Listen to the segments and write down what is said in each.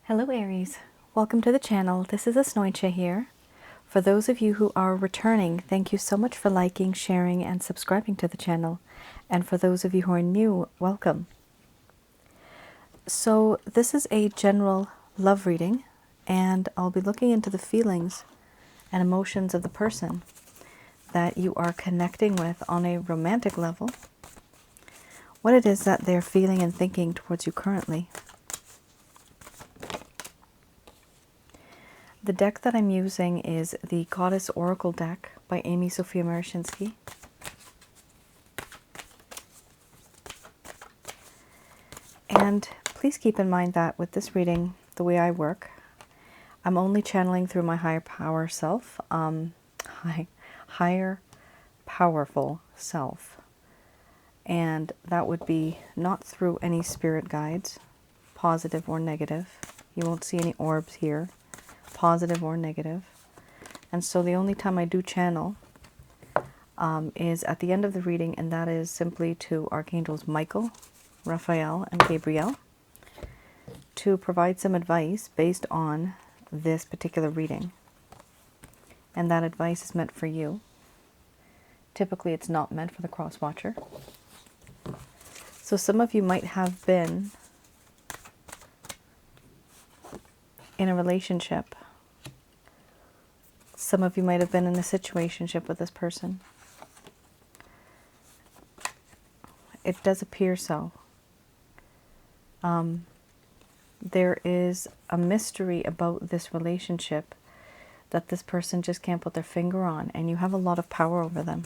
Hello Aries, welcome to the channel. This is Asnointia here. For those of you who are returning, thank you so much for liking, sharing, and subscribing to the channel. And for those of you who are new, welcome. So this is a general love reading, and I'll be looking into the feelings and emotions of the person that you are connecting with on a romantic level, what it is that they're feeling and thinking towards you currently. The deck that I'm using is the Goddess Oracle deck by Amy Sophia Marashinsky. And please keep in mind that with this reading, the way I work, I'm only channeling through my higher power self, higher powerful self. And that would be not through any spirit guides, positive or negative. You won't see any orbs here, positive or negative. And so the only time I do channel is at the end of the reading, and that is simply to Archangels Michael, Raphael, and Gabriel to provide some advice based on this particular reading. And that advice is meant for you. Typically, it's not meant for the cross-watcher. So some of you might have been in a relationship. Some of you might have been in a situationship with this person. It does appear so. There is a mystery about this relationship that this person just can't put their finger on, and you have a lot of power over them.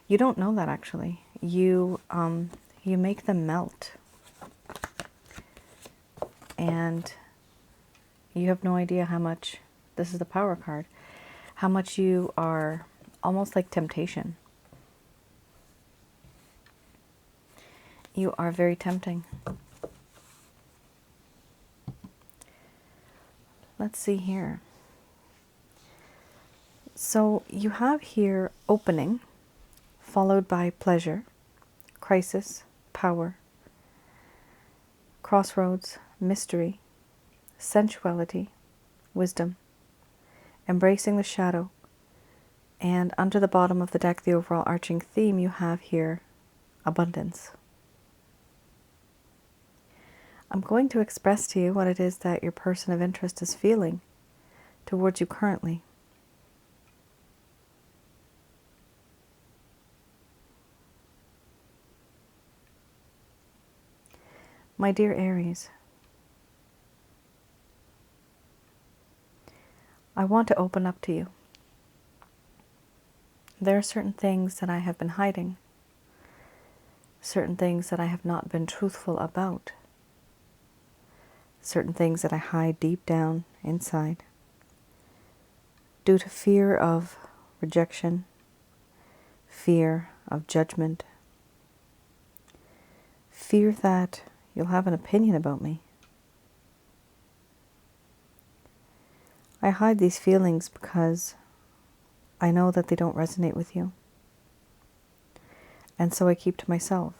You don't know that actually. You make them melt, and you have no idea how much. This is the Power card. How much you are almost like temptation. You are very tempting. Let's see here. So you have here opening, followed by pleasure, crisis, power, crossroads, mystery, sensuality, wisdom, embracing the shadow, and under the bottom of the deck, the overall arching theme, you have here abundance. I'm going to express to you what it is that your person of interest is feeling towards you currently. My dear Aries, I want to open up to you. There are certain things that I have been hiding, certain things that I have not been truthful about, certain things that I hide deep down inside due to fear of rejection, fear of judgment, fear that you'll have an opinion about me. I hide these feelings because I know that they don't resonate with you. And so I keep to myself.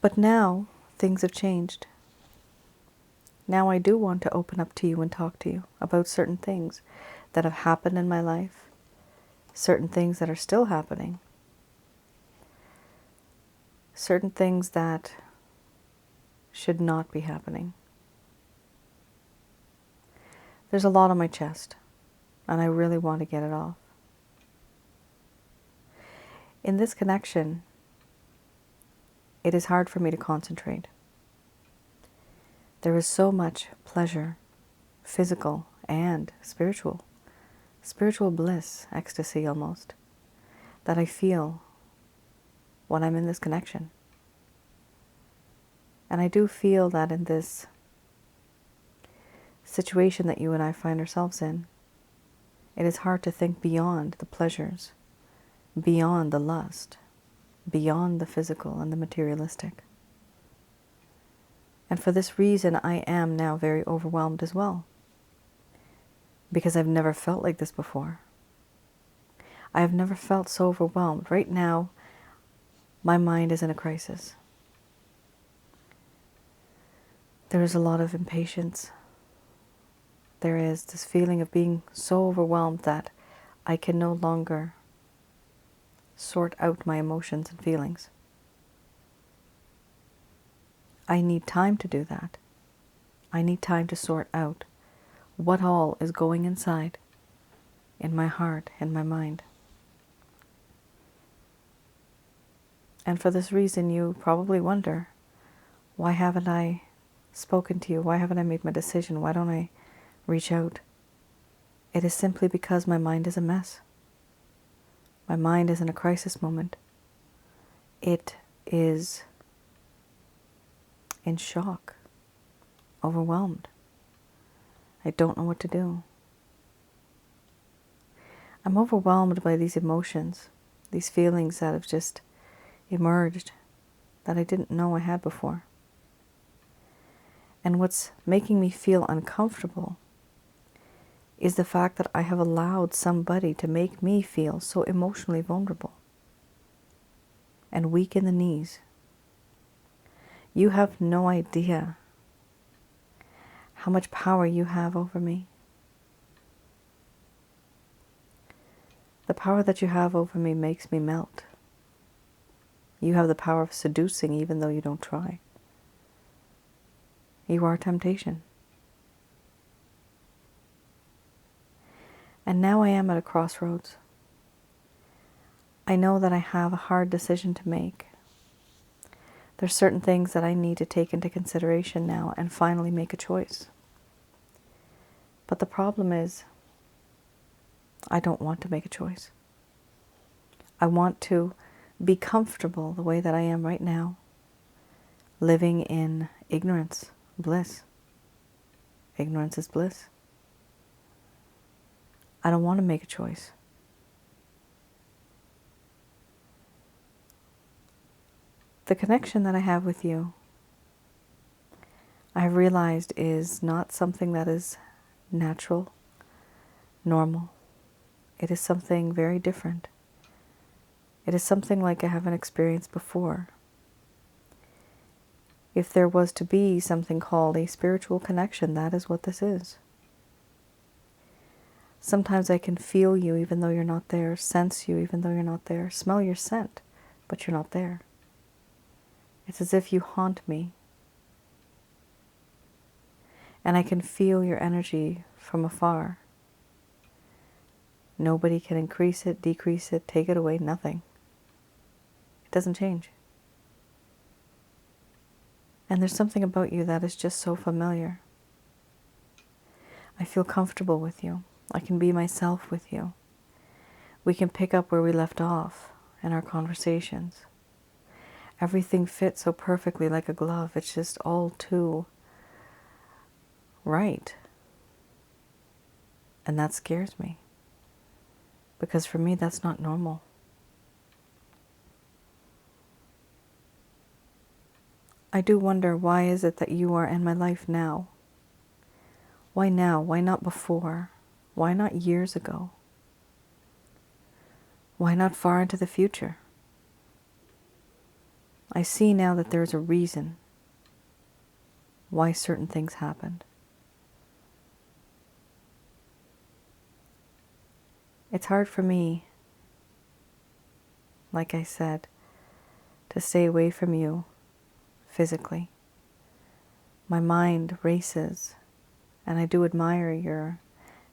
But now things have changed. Now I do want to open up to you and talk to you about certain things that have happened in my life, certain things that are still happening, certain things that should not be happening. There's a lot on my chest, and I really want to get it off. In this connection, it is hard for me to concentrate. There is so much pleasure, physical and spiritual bliss, ecstasy almost, that I feel when I'm in this connection. And I do feel that in this situation that you and I find ourselves in, it is hard to think beyond the pleasures, beyond the lust, beyond the physical and the materialistic. And for this reason, I am now very overwhelmed as well, because I've never felt like this before. I have never felt so overwhelmed. Right now, my mind is in a crisis. There is a lot of impatience. There is this feeling of being so overwhelmed that I can no longer sort out my emotions and feelings. I need time to do that. I need time to sort out what all is going inside, in my heart, in my mind. And for this reason, you probably wonder, why haven't I spoken to you? Why haven't I made my decision? Why don't I reach out? It is simply because my mind is a mess. My mind is in a crisis moment. It is in shock, overwhelmed. I don't know what to do. I'm overwhelmed by these emotions, these feelings that have just emerged that I didn't know I had before. And what's making me feel uncomfortable is the fact that I have allowed somebody to make me feel so emotionally vulnerable and weak in the knees. You have no idea how much power you have over me. The power that you have over me makes me melt. You have the power of seducing even though you don't try. You are temptation. And now I am at a crossroads. I know that I have a hard decision to make. There's certain things that I need to take into consideration now and finally make a choice. But the problem is, I don't want to make a choice. I want to be comfortable the way that I am right now, living in ignorance, bliss. Ignorance is bliss. I don't want to make a choice. The connection that I have with you, I have realized, is not something that is natural, normal. It is something very different. It is something like I haven't experienced before. If there was to be something called a spiritual connection, that is what this is. Sometimes I can feel you even though you're not there, sense you even though you're not there, smell your scent, but you're not there. It's as if you haunt me. And I can feel your energy from afar. Nobody can increase it, decrease it, take it away, nothing. It doesn't change. And there's something about you that is just so familiar. I feel comfortable with you. I can be myself with you. We can pick up where we left off in our conversations. Everything fits so perfectly like a glove. It's just all too right. And that scares me. Because for me, that's not normal. I do wonder, why is it that you are in my life now? Why now? Why not before? Why not years ago? Why not far into the future? I see now that there's a reason why certain things happened. It's hard for me, like I said, to stay away from you physically. My mind races, and I do admire your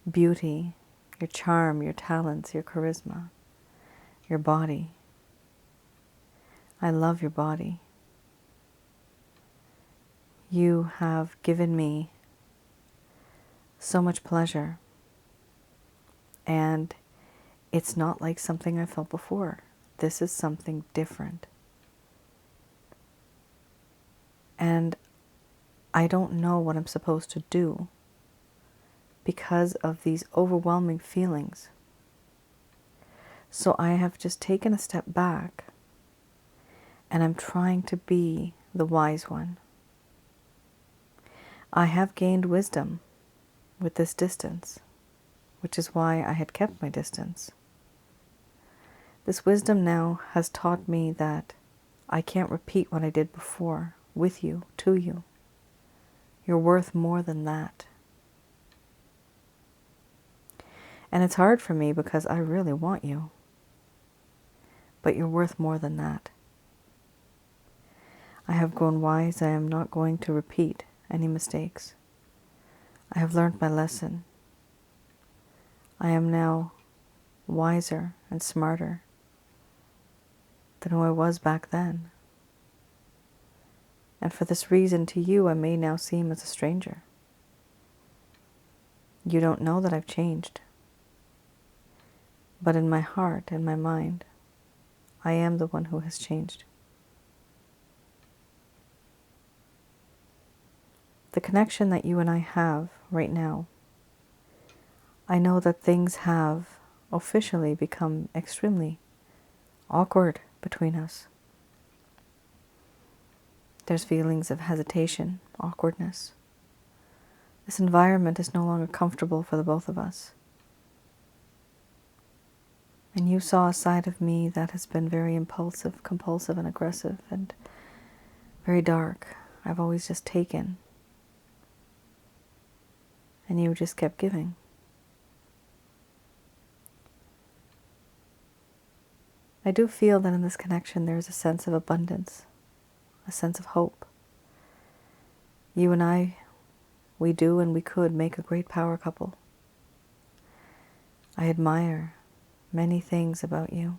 beauty, your charm, your talents, your charisma, your body. I love your body. You have given me so much pleasure, and it's not like something I felt before. This is something different. And I don't know what I'm supposed to do because of these overwhelming feelings. So I have just taken a step back, and I'm trying to be the wise one. I have gained wisdom with this distance, which is why I had kept my distance. This wisdom now has taught me that I can't repeat what I did before with you, to you. You're worth more than that. And it's hard for me because I really want you. But you're worth more than that. I have grown wise. I am not going to repeat any mistakes. I have learned my lesson. I am now wiser and smarter than who I was back then. And for this reason, to you, I may now seem as a stranger. You don't know that I've changed. But in my heart and my mind, I am the one who has changed. The connection that you and I have right now, I know that things have officially become extremely awkward between us. There's feelings of hesitation, awkwardness. This environment is no longer comfortable for the both of us. And you saw a side of me that has been very impulsive, compulsive, and aggressive, and very dark. I've always just taken. And you just kept giving. I do feel that in this connection there's a sense of abundance, a sense of hope. You and I, we do and we could make a great power couple. I admire many things about you.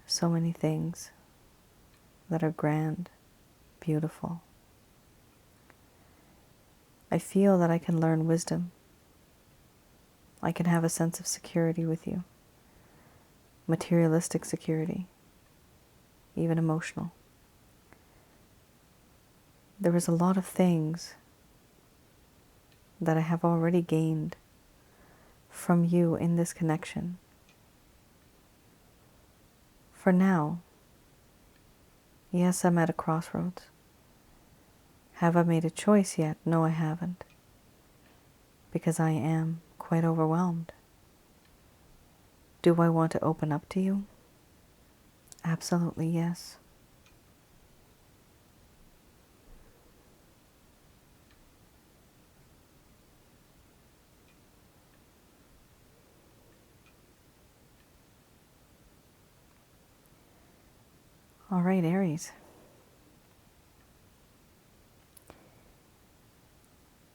So many things that are grand, beautiful. I feel that I can learn wisdom. I can have a sense of security with you. Materialistic security. Even emotional. There is a lot of things that I have already gained from you in this connection. For now, yes, I'm at a crossroads. Have I made a choice yet? No, I haven't. Because I am quite overwhelmed. Do I want to open up to you? Absolutely yes. All right, Aries.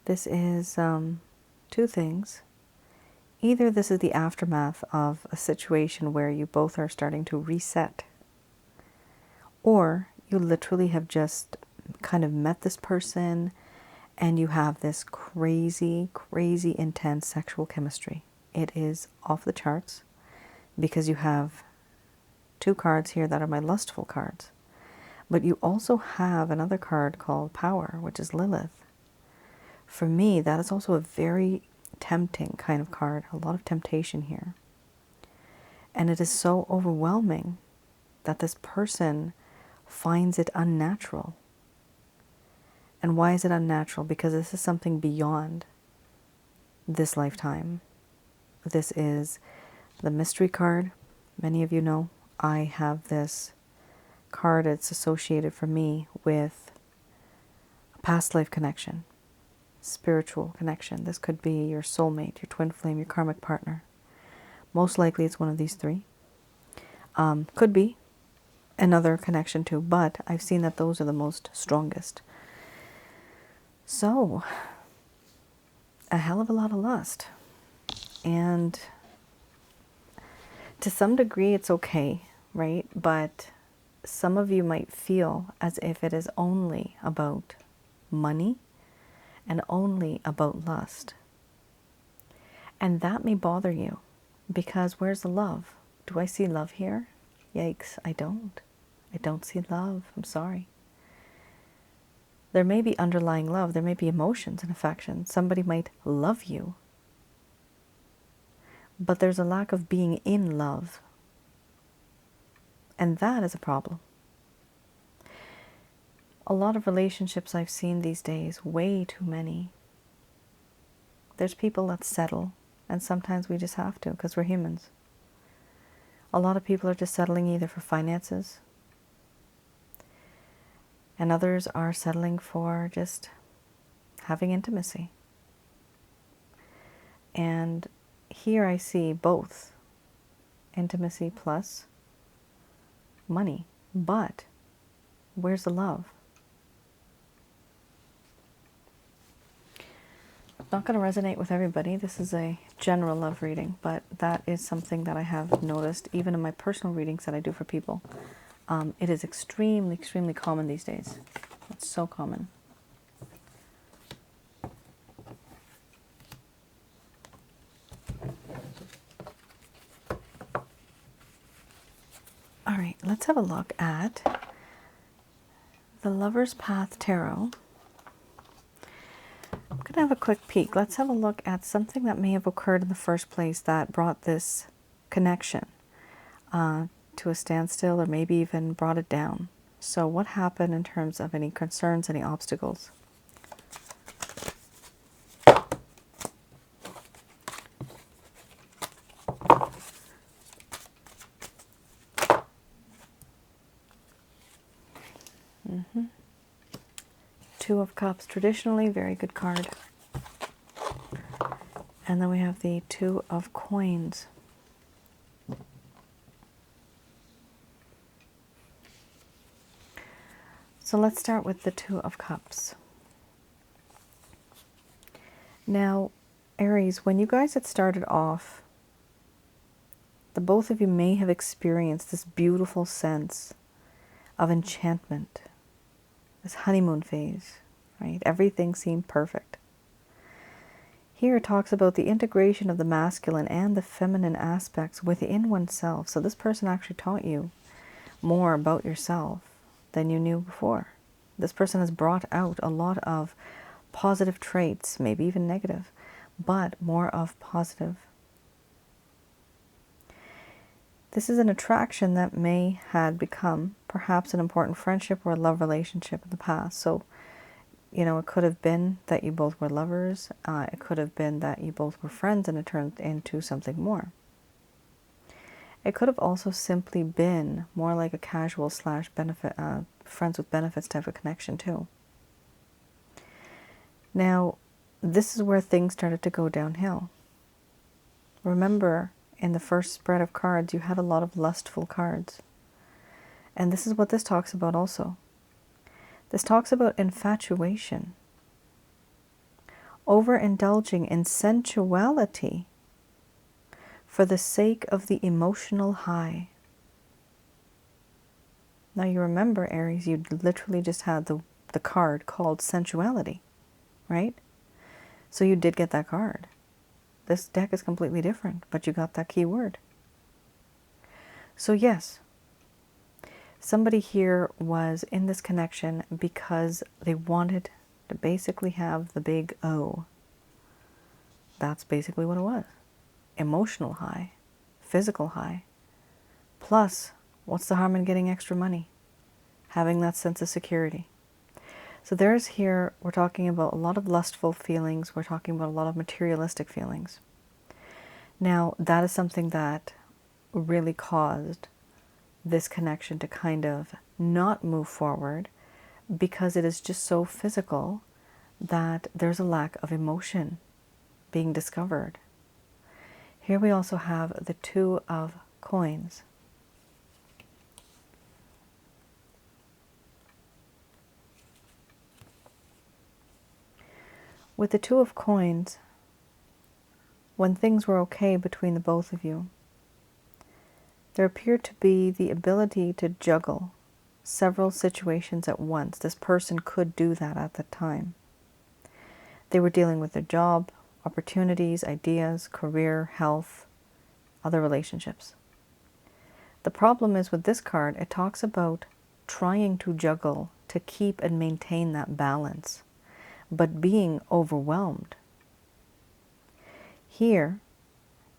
This is two things. Either this is the aftermath of a situation where you both are starting to reset, or you literally have just kind of met this person and you have this crazy, crazy intense sexual chemistry. It is off the charts because you have two cards here that are my lustful cards. But you also have another card called Power, which is Lilith. For me, that is also a very tempting kind of card, a lot of temptation here. And it is so overwhelming that this person finds it unnatural. And why is it unnatural? Because this is something beyond this lifetime. This is the mystery card. Many of you know I have this card. It's associated for me with a past life connection. Spiritual connection. This could be your soulmate, your twin flame, your karmic partner. Most likely it's one of these three. Could be another connection too, but I've seen that those are the most strongest. So, a hell of a lot of lust. And to some degree it's okay, right? But some of you might feel as if it is only about money and only about lust. And that may bother you because where's the love? Do I see love here? Yikes, I don't. I don't see love. I'm sorry. There may be underlying love. There may be emotions and affection. Somebody might love you. But there's a lack of being in love. And that is a problem. A lot of relationships I've seen these days, way too many. There's people that settle, and sometimes we just have to because we're humans. A lot of people are just settling either for finances, and others are settling for just having intimacy. And here I see both intimacy plus money. But where's the love? Not going to resonate with everybody. This is a general love reading, but that is something that I have noticed even in my personal readings that I do for people. It is extremely, extremely common these days. It's so common. All right, let's have a look at the Lover's Path Tarot. I'm going to have a quick peek. Let's have a look at something that may have occurred in the first place that brought this connection to a standstill, or maybe even brought it down. So what happened in terms of any concerns, any obstacles? Two of Cups, traditionally very good card. And then we have the Two of Coins. So let's start with the Two of Cups. Now, Aries, when you guys had started off, the both of you may have experienced this beautiful sense of enchantment, this honeymoon phase, right? Everything seemed perfect. Here it talks about the integration of the masculine and the feminine aspects within oneself. So this person actually taught you more about yourself than you knew before. This person has brought out a lot of positive traits, maybe even negative, but more of positive. This is an attraction that may had become perhaps an important friendship or a love relationship in the past. So, you know, it could have been that you both were lovers. It could have been that you both were friends and it turned into something more. It could have also simply been more like a casual slash benefit, friends with benefits type of connection too. Now, this is where things started to go downhill. Remember, in the first spread of cards, you had a lot of lustful cards. And this is what this talks about also. This talks about infatuation, overindulging in sensuality for the sake of the emotional high. Now you remember, Aries, you literally just had the card called sensuality, right? So you did get that card. This deck is completely different, but you got that key word. So yes, somebody here was in this connection because they wanted to basically have the big O. That's basically what it was. Emotional high, physical high. Plus, what's the harm in getting extra money? Having that sense of security. So there's here, we're talking about a lot of lustful feelings. We're talking about a lot of materialistic feelings. Now, that is something that really caused this connection to kind of not move forward because it is just so physical that there's a lack of emotion being discovered. Here we also have the Two of Coins. With the Two of Coins, when things were okay between the both of you, there appeared to be the ability to juggle several situations at once. This person could do that at the time. They were dealing with their job, opportunities, ideas, career, health, other relationships. The problem is with this card, it talks about trying to juggle to keep and maintain that balance, but being overwhelmed. Here,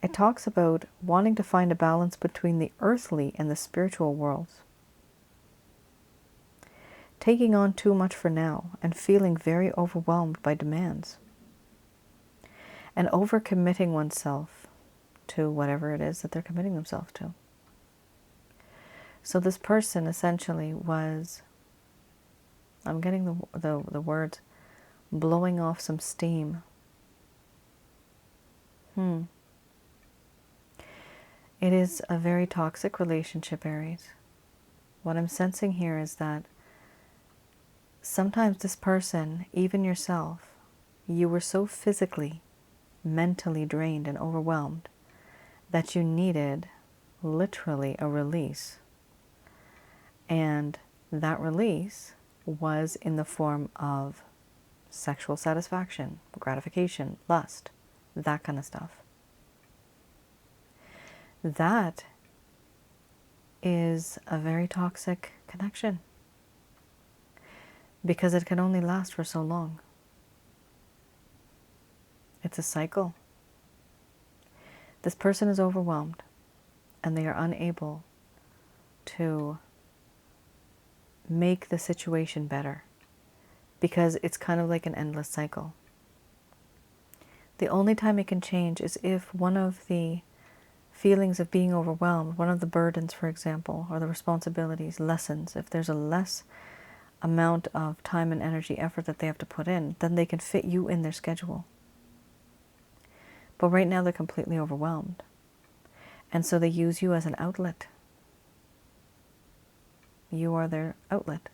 it talks about wanting to find a balance between the earthly and the spiritual worlds. Taking on too much for now and feeling very overwhelmed by demands. And overcommitting oneself to whatever it is that they're committing themselves to. So this person essentially was, I'm getting the words, blowing off some steam. It is a very toxic relationship, Aries. What I'm sensing here is that sometimes this person, even yourself, you were so physically, mentally drained and overwhelmed that you needed literally a release. And that release was in the form of sexual satisfaction, gratification, lust, that kind of stuff. That is a very toxic connection because it can only last for so long. It's a cycle. This person is overwhelmed and they are unable to make the situation better because it's kind of like an endless cycle. The only time it can change is if one of the feelings of being overwhelmed, one of the burdens, for example, or the responsibilities lessens. If there's a less amount of time and energy, effort that they have to put in, then they can fit you in their schedule. But right now they're completely overwhelmed. And so they use you as an outlet. You are their outlet.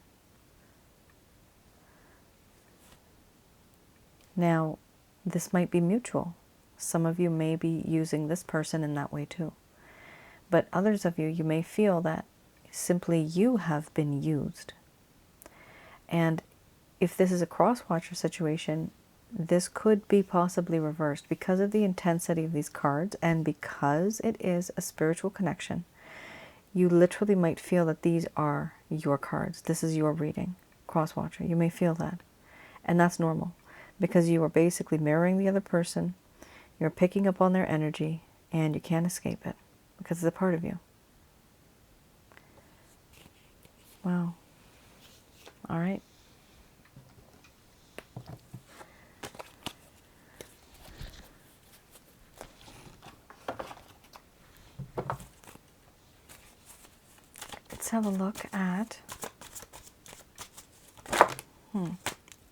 Now, this might be mutual. Some of you may be using this person in that way too. But others of you, you may feel that simply you have been used. And if this is a cross-watcher situation, this could be possibly reversed because of the intensity of these cards and because it is a spiritual connection. You literally might feel that these are your cards. This is your reading, cross-watcher. You may feel that. And that's normal because you are basically mirroring the other person. You're picking up on their energy and you can't escape it because it's a part of you. Wow. All right. Let's have a look at...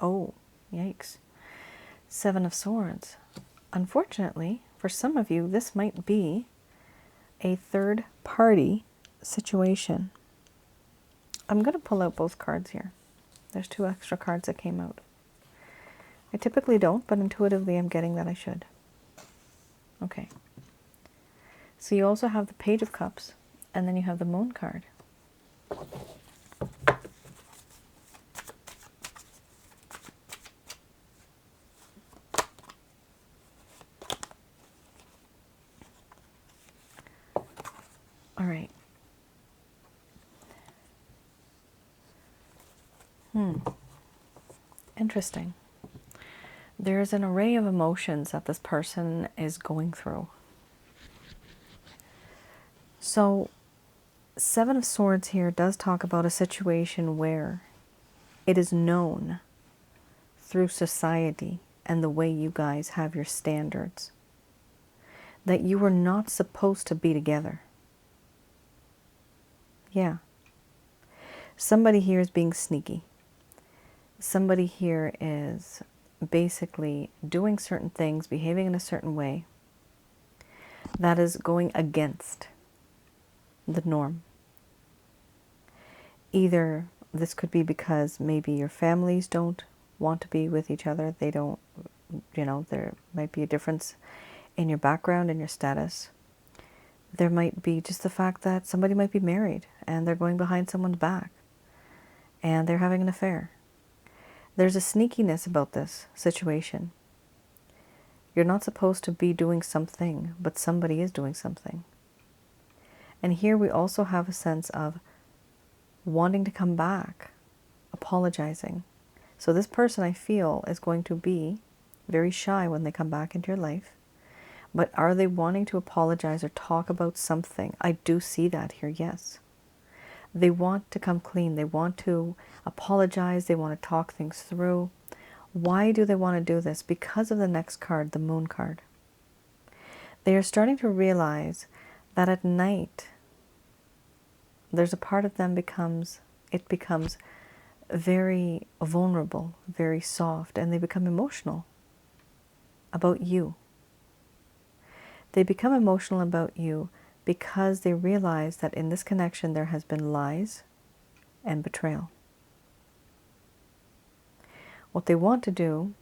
Oh, yikes. 7 of Swords. Unfortunately, for some of you, this might be a third-party situation. I'm going to pull out both cards here. There's 2 extra cards that came out. I typically don't, but intuitively I'm getting that I should. Okay. So you also have the Page of Cups, and then you have the Moon card. All right. Interesting. There's an array of emotions that this person is going through. So, 7 of Swords here does talk about a situation where it is known through society and the way you guys have your standards that you were not supposed to be together. Yeah. Somebody here is being sneaky. Somebody here is basically doing certain things, behaving in a certain way that is going against the norm. Either this could be because maybe your families don't want to be with each other. They don't, there might be a difference in your background and your status. There might be just the fact that somebody might be married and they're going behind someone's back and they're having an affair. There's a sneakiness about this situation. You're not supposed to be doing something, but somebody is doing something. And here we also have a sense of wanting to come back, apologizing. So this person, I feel, is going to be very shy when they come back into your life. But are they wanting to apologize or talk about something? I do see that here, yes. They want to come clean. They want to apologize. They want to talk things through. Why do they want to do this? Because of the next card, the Moon card. They are starting to realize that at night, there's a part of them becomes very vulnerable, very soft, and they become emotional about you. They become emotional about you because they realize that in this connection there has been lies and betrayal. What they want to do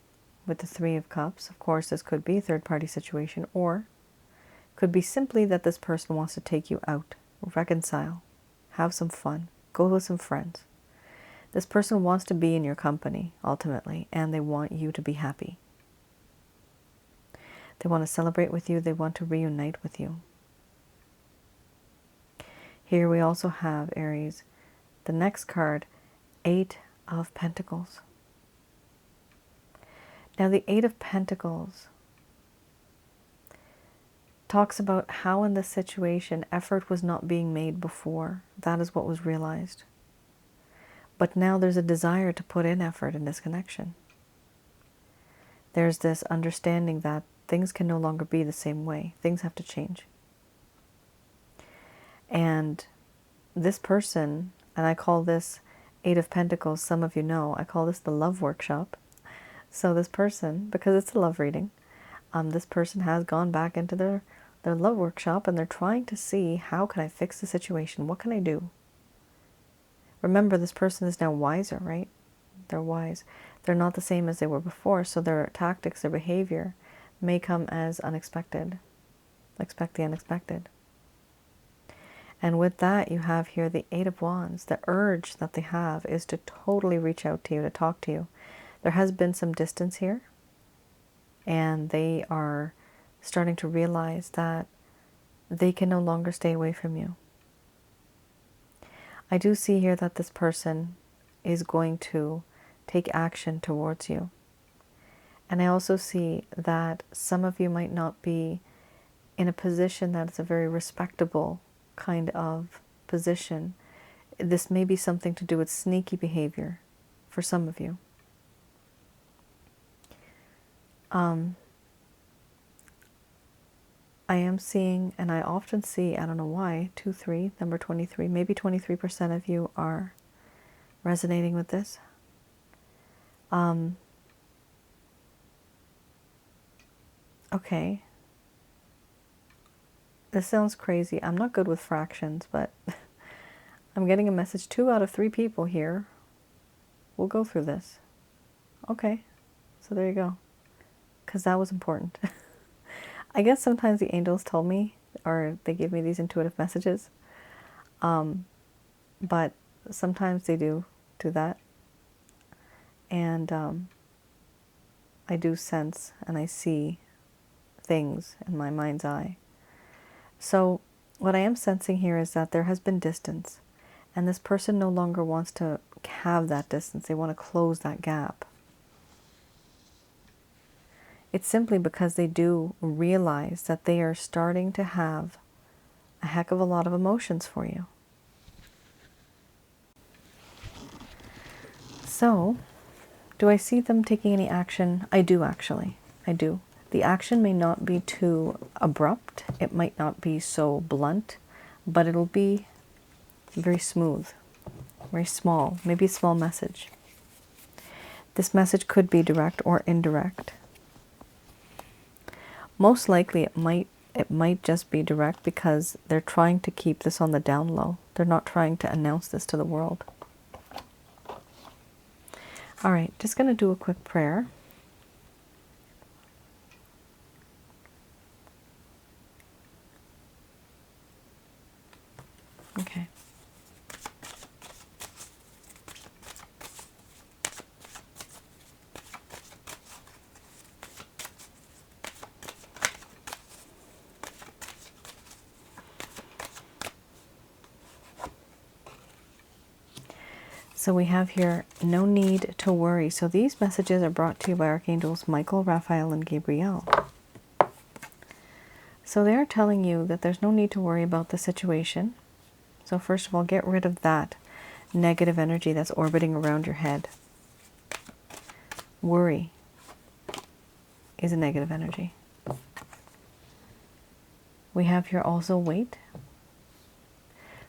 with the Three of Cups, of course, this could be a third-party situation, or could be simply that this person wants to take you out, reconcile, have some fun, go with some friends. This person wants to be in your company, ultimately, and they want you to be happy. They want to celebrate with you. They want to reunite with you. Here we also have, Aries, the next card, Eight of Pentacles. Now, the Eight of Pentacles talks about how in this situation effort was not being made before. That is what was realized. But now there's a desire to put in effort in this connection. There's this understanding that things can no longer be the same way. Things have to change. And this person, and I call this Eight of Pentacles, some of you know, I call this the love workshop. So this person, because it's a love reading, this person has gone back into their love workshop and they're trying to see, how can I fix the situation? What can I do? Remember, this person is now wiser, right? They're wise. They're not the same as they were before, so their tactics, their behavior may come as unexpected. Expect the unexpected. And with that, you have here the Eight of Wands. The urge that they have is to totally reach out to you, to talk to you. There has been some distance here, and they are starting to realize that they can no longer stay away from you. I do see here that this person is going to take action towards you. And I also see that some of you might not be in a position that is a very respectable kind of position. This may be something to do with sneaky behavior for some of you. I am seeing, and I often see, I don't know why, 2, 3, number 23, maybe 23% of you are resonating with this. Okay. This sounds crazy. I'm not good with fractions, but I'm getting a message. 2 out of 3 people here will go through this. Okay. So there you go. Because that was important. I guess sometimes the angels told me, or they give me these intuitive messages. But sometimes they do that. And I do sense and I see things in my mind's eye. So what I am sensing here is that there has been distance. And this person no longer wants to have that distance. They want to close that gap. It's simply because they do realize that they are starting to have a heck of a lot of emotions for you. So, do I see them taking any action? I do, actually. I do. The action may not be too abrupt. It might not be so blunt, but it'll be very smooth, very small, maybe a small message. This message could be direct or indirect. Most likely it might just be direct because they're trying to keep this on the down low. They're not trying to announce this to the world. All right, just going to do a quick prayer. Okay. So we have here, no need to worry. So these messages are brought to you by Archangels Michael, Raphael, and Gabriel. So they are telling you that there's no need to worry about the situation. So first of all, get rid of that negative energy that's orbiting around your head. Worry is a negative energy. We have here also wait.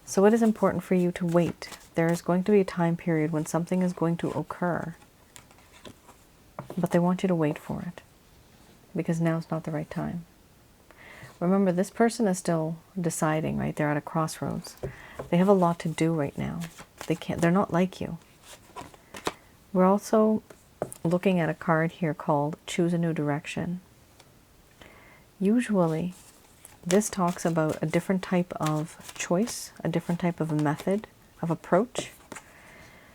So it is important for you to wait There is going to be a time period when something is going to occur, but they want you to wait for it because now is not the right time. Remember, this person is still deciding, right? They're at a crossroads. They have a lot to do right now. They're not like you. We're also looking at a card here called Choose a New Direction. Usually, this talks about a different type of choice, a different type of method of approach.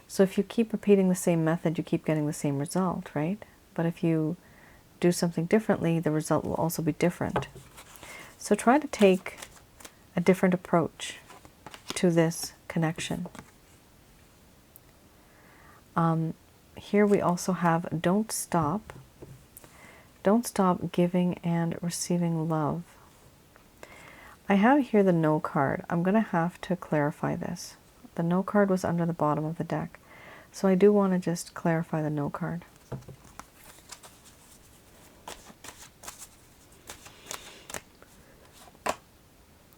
So if you keep repeating the same method, you keep getting the same result, right? But if you do something differently, the result will also be different. So try to take a different approach to this connection. Here we also have don't stop giving and receiving love. I have here the no card. I'm going to have to clarify this. The no card was under the bottom of the deck. So I do want to just clarify the no card.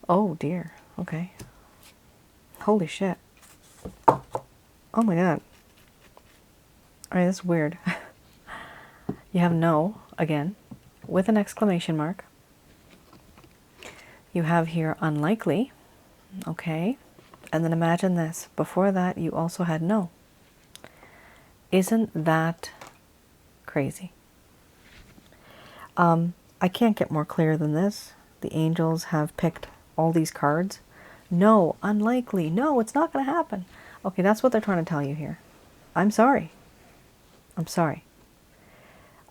Oh dear. Okay. Holy shit. Oh my god. Alright, that's weird. You have no, again, with an exclamation mark. You have here unlikely. Okay. And then imagine this. Before that, you also had no. Isn't that crazy? I can't get more clear than this. The angels have picked all these cards. No, unlikely. No, it's not going to happen. Okay, that's what they're trying to tell you here. I'm sorry. I'm sorry.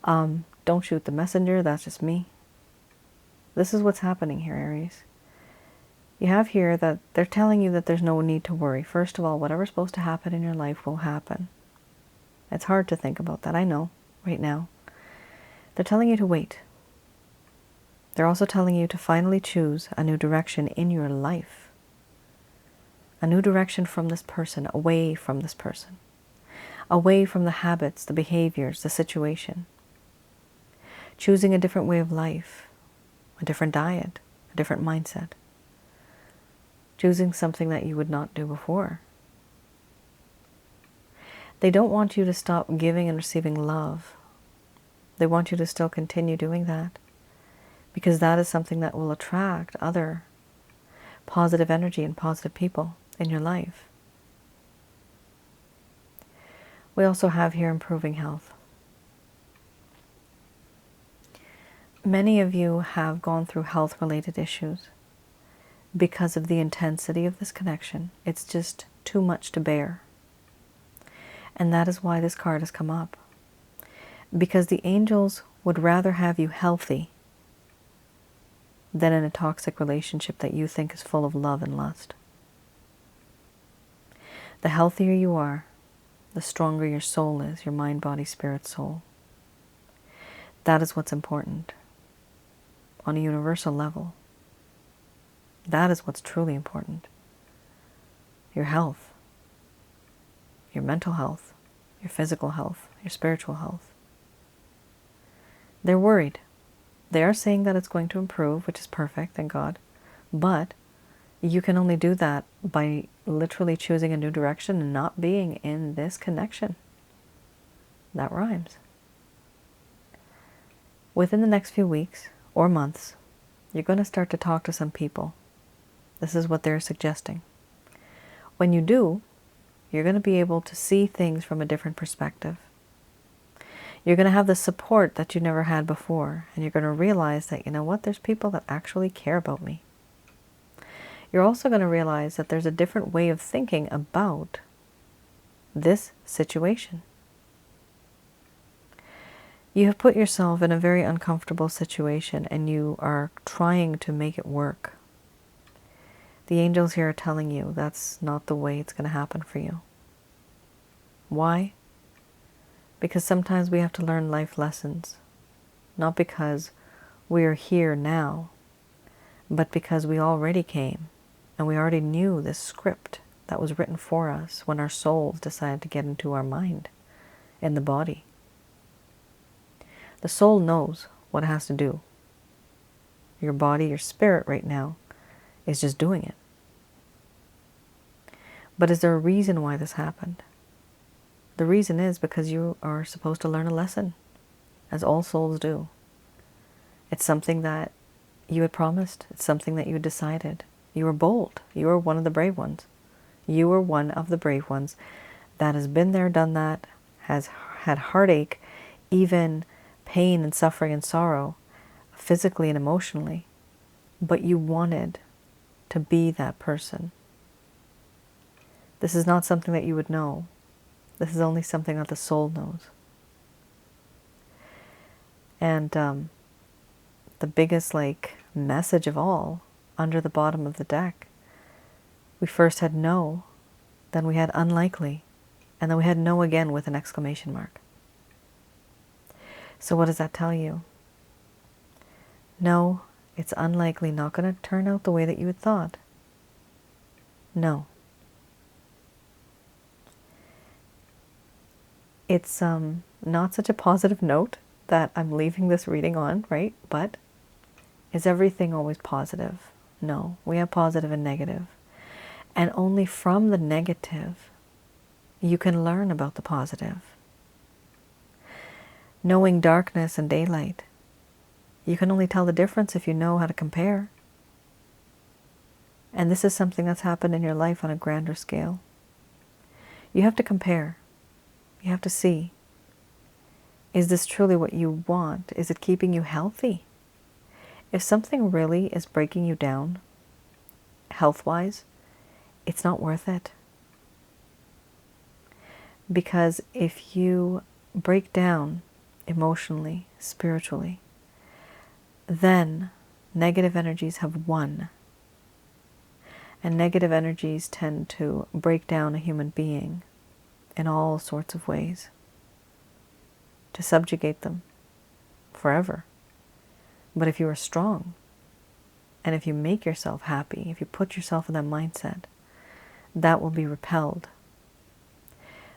Don't shoot the messenger. That's just me. This is what's happening here, Aries. You have here that they're telling you that there's no need to worry. First of all, whatever's supposed to happen in your life will happen. It's hard to think about that, I know, right now. They're telling you to wait. They're also telling you to finally choose a new direction in your life. A new direction from this person, away from this person. Away from the habits, the behaviors, the situation. Choosing a different way of life, a different diet, a different mindset. Choosing something that you would not do before. They don't want you to stop giving and receiving love. They want you to still continue doing that, because that is something that will attract other positive energy and positive people in your life. We also have here improving health. Many of you have gone through health-related issues because of the intensity of this connection. It's just too much to bear. And that is why this card has come up. Because the angels would rather have you healthy than in a toxic relationship that you think is full of love and lust. The healthier you are, the stronger your soul is, your mind, body, spirit, soul. That is what's important on a universal level. That is what's truly important. Your health, your mental health, your physical health, your spiritual health. They're worried. They are saying that it's going to improve, which is perfect, thank God. But you can only do that by literally choosing a new direction and not being in this connection. That rhymes. Within the next few weeks or months, you're going to start to talk to some people. This is what they're suggesting. When you do, you're going to be able to see things from a different perspective. You're going to have the support that you never had before, and you're going to realize that, you know what, there's people that actually care about me. You're also going to realize that there's a different way of thinking about this situation. You have put yourself in a very uncomfortable situation, and you are trying to make it work. The angels here are telling you that's not the way it's going to happen for you. Why? Because sometimes we have to learn life lessons, not because we are here now, but because we already came and we already knew this script that was written for us when our souls decided to get into our mind and the body. The soul knows what it has to do. Your body, your spirit right now is just doing it. But is there a reason why this happened? The reason is because you are supposed to learn a lesson, as all souls do. It's something that you had promised. It's something that you had decided. You were bold. You were one of the brave ones. You were one of the brave ones that has been there, done that, has had heartache, even pain and suffering and sorrow, physically and emotionally. But you wanted to be that person. This is not something that you would know. This is only something that the soul knows. And the biggest message of all, under the bottom of the deck, we first had no, then we had unlikely, and then we had no again with an exclamation mark. So what does that tell you? No, it's unlikely not going to turn out the way that you had thought. No. It's not such a positive note that I'm leaving this reading on, right? But is everything always positive? No, we have positive and negative. And only from the negative, you can learn about the positive. Knowing darkness and daylight, you can only tell the difference if you know how to compare. And this is something that's happened in your life on a grander scale. You have to compare. You have to see, is this truly what you want? Is it keeping you healthy? If something really is breaking you down, health-wise, it's not worth it. Because if you break down emotionally, spiritually, then negative energies have won. And negative energies tend to break down a human being in all sorts of ways, to subjugate them forever. But if you are strong, and if you make yourself happy, if you put yourself in that mindset, that will be repelled.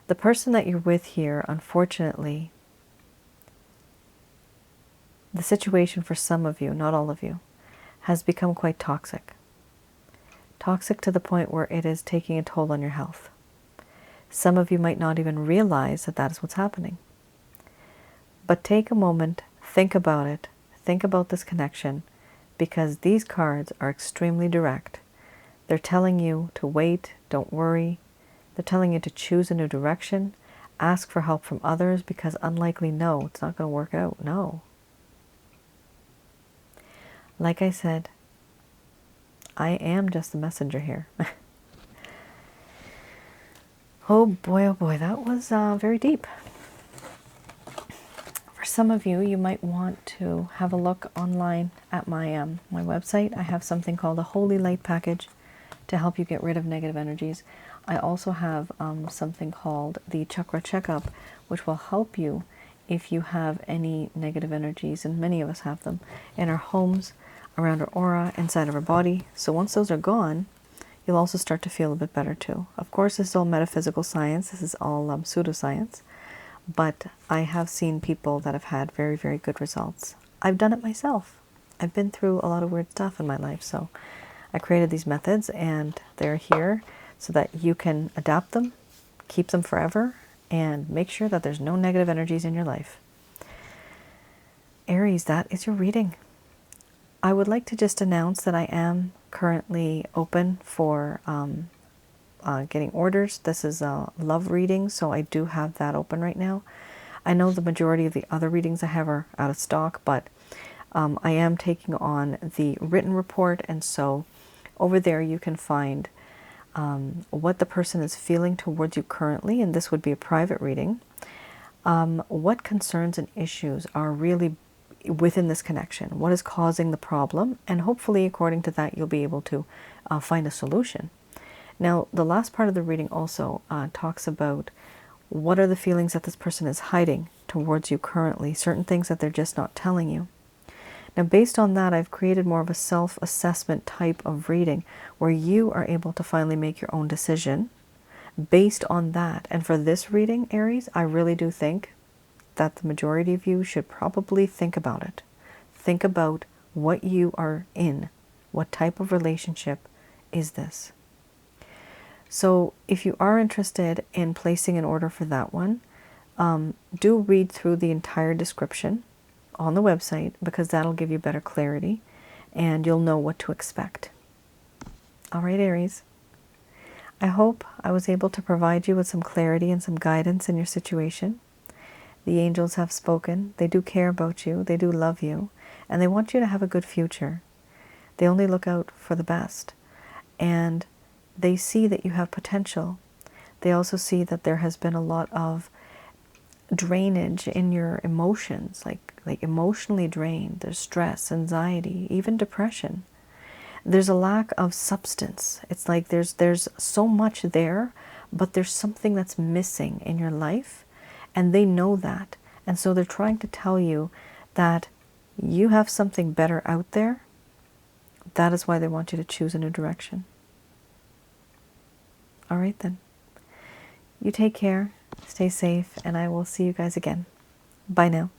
The person that you're with here, unfortunately, the situation for some of you, not all of you, has become quite toxic. Toxic to the point where it is taking a toll on your health. Some of you might not even realize that that is what's happening. But take a moment, think about it, think about this connection, because these cards are extremely direct. They're telling you to wait, don't worry. They're telling you to choose a new direction, ask for help from others, because unlikely, no, it's not going to work out, no. Like I said, I am just the messenger here. Oh boy, that was very deep. For some of you, you might want to have a look online at my website. I have something called a Holy Light Package to help you get rid of negative energies. I also have something called the Chakra Checkup, which will help you if you have any negative energies, and many of us have them, in our homes, around our aura, inside of our body. So once those are gone, you'll also start to feel a bit better too. Of course, this is all metaphysical science. This is all pseudoscience. But I have seen people that have had very, very good results. I've done it myself. I've been through a lot of weird stuff in my life. So I created these methods, and they're here so that you can adapt them, keep them forever, and make sure that there's no negative energies in your life. Aries, that is your reading. I would like to just announce that I am currently open for getting orders. This is a love reading, so I do have that open right now. I know the majority of the other readings I have are out of stock, but I am taking on the written report, and so over there you can find what the person is feeling towards you currently, and this would be a private reading. What concerns and issues are really within this connection? What is causing the problem? And hopefully, according to that, you'll be able to find a solution. Now, the last part of the reading also talks about what are the feelings that this person is hiding towards you currently, certain things that they're just not telling you. Now, based on that, I've created more of a self-assessment type of reading where you are able to finally make your own decision based on that. And for this reading, Aries, I really do think that the majority of you should probably think about it. Think about what you are in. What type of relationship is this? So if you are interested in placing an order for that one, do read through the entire description on the website, because that'll give you better clarity and you'll know what to expect. All right, Aries. I hope I was able to provide you with some clarity and some guidance in your situation. The angels have spoken. They do care about you. They do love you. And they want you to have a good future. They only look out for the best. And they see that you have potential. They also see that there has been a lot of drainage in your emotions, like emotionally drained. There's stress, anxiety, even depression. There's a lack of substance. It's like there's so much there, but there's something that's missing in your life, and they know that. And so they're trying to tell you that you have something better out there. That is why they want you to choose a new direction. All right then. You take care, stay safe, and I will see you guys again. Bye now.